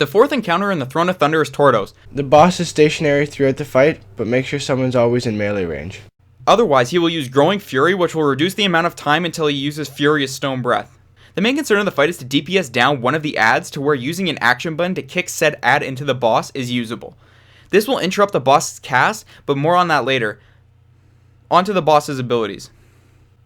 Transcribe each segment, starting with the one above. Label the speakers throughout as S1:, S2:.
S1: The fourth encounter in the Throne of Thunder is Tortos.
S2: The boss is stationary throughout the fight, but make sure someone's always in melee range.
S1: Otherwise, he will use Growing Fury, which will reduce the amount of time until he uses Furious Stone Breath. The main concern of the fight is to DPS down one of the adds to where using an action button to kick said add into the boss is usable. This will interrupt the boss's cast, but more on that later. On to the boss's abilities.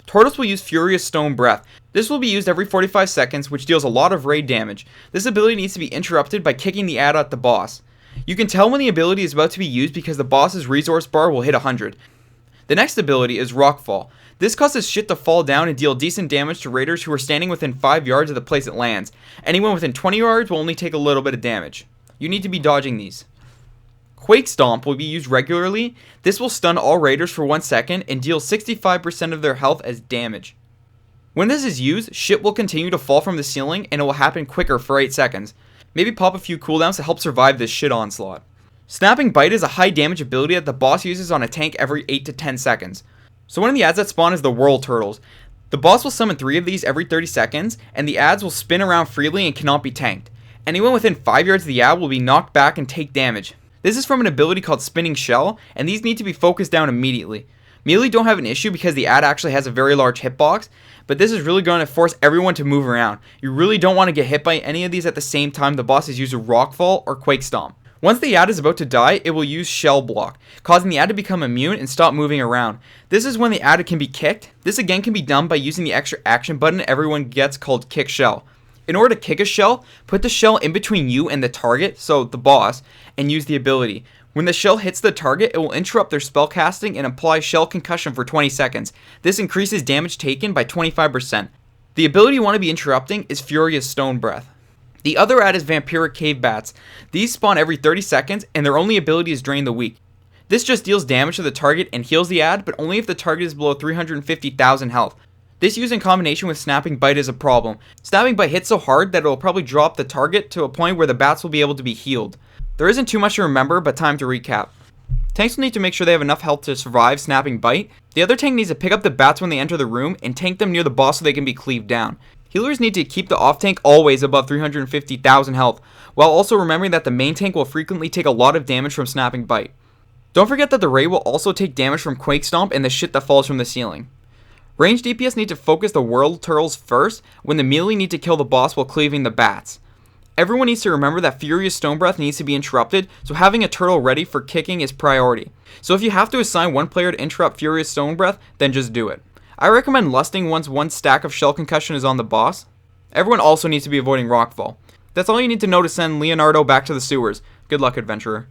S1: Tortos will use Furious Stone Breath. This will be used every 45 seconds, which deals a lot of raid damage. This ability needs to be interrupted by kicking the add at the boss. You can tell when the ability is about to be used because the boss's resource bar will hit 100. The next ability is Rockfall. This causes shit to fall down and deal decent damage to raiders who are standing within 5 yards of the place it lands. Anyone within 20 yards will only take a little bit of damage. You need to be dodging these. Quake Stomp will be used regularly. This will stun all raiders for 1 second and deal 65% of their health as damage. When this is used, shit will continue to fall from the ceiling and it will happen quicker for 8 seconds. Maybe pop a few cooldowns to help survive this shit onslaught. Snapping Bite is a high damage ability that the boss uses on a tank every 8 to 10 seconds. So one of the adds that spawn is the Whirl Turtles. The boss will summon 3 of these every 30 seconds and the adds will spin around freely and cannot be tanked. Anyone within 5 yards of the ad will be knocked back and take damage. This is from an ability called Spinning Shell, and these need to be focused down immediately. Melee don't have an issue because the ad actually has a very large hitbox, but this is really going to force everyone to move around. You really don't want to get hit by any of these at the same time the boss is using Rockfall or Quake Stomp. Once the ad is about to die, it will use Shell Block, causing the ad to become immune and stop moving around. This is when the ad can be kicked. This again can be done by using the extra action button everyone gets called Kick Shell. In order to kick a shell, put the shell in between you and the target, so the boss, and use the ability. When the shell hits the target, it will interrupt their spellcasting and apply shell concussion for 20 seconds. This increases damage taken by 25%. The ability you want to be interrupting is Furious Stone Breath. The other ad is Vampiric Cave Bats. These spawn every 30 seconds and their only ability is Drain the Weak. This just deals damage to the target and heals the ad, but only if the target is below 350,000 health. This used in combination with Snapping Bite is a problem. Snapping Bite hits so hard that it will probably drop the target to a point where the bats will be able to be healed. There isn't too much to remember, but time to recap. Tanks will need to make sure they have enough health to survive Snapping Bite. The other tank needs to pick up the bats when they enter the room and tank them near the boss so they can be cleaved down. Healers need to keep the off tank always above 350,000 health, while also remembering that the main tank will frequently take a lot of damage from Snapping Bite. Don't forget that the raid will also take damage from Quake Stomp and the shit that falls from the ceiling. Range DPS need to focus the Whirl Turtles first, when the melee need to kill the boss while cleaving the bats. Everyone needs to remember that Furious Stone Breath needs to be interrupted, so having a turtle ready for kicking is priority. So if you have to assign one player to interrupt Furious Stone Breath, then just do it. I recommend lusting once one stack of shell concussion is on the boss. Everyone also needs to be avoiding Rockfall. That's all you need to know to send Leonardo back to the sewers. Good luck, adventurer.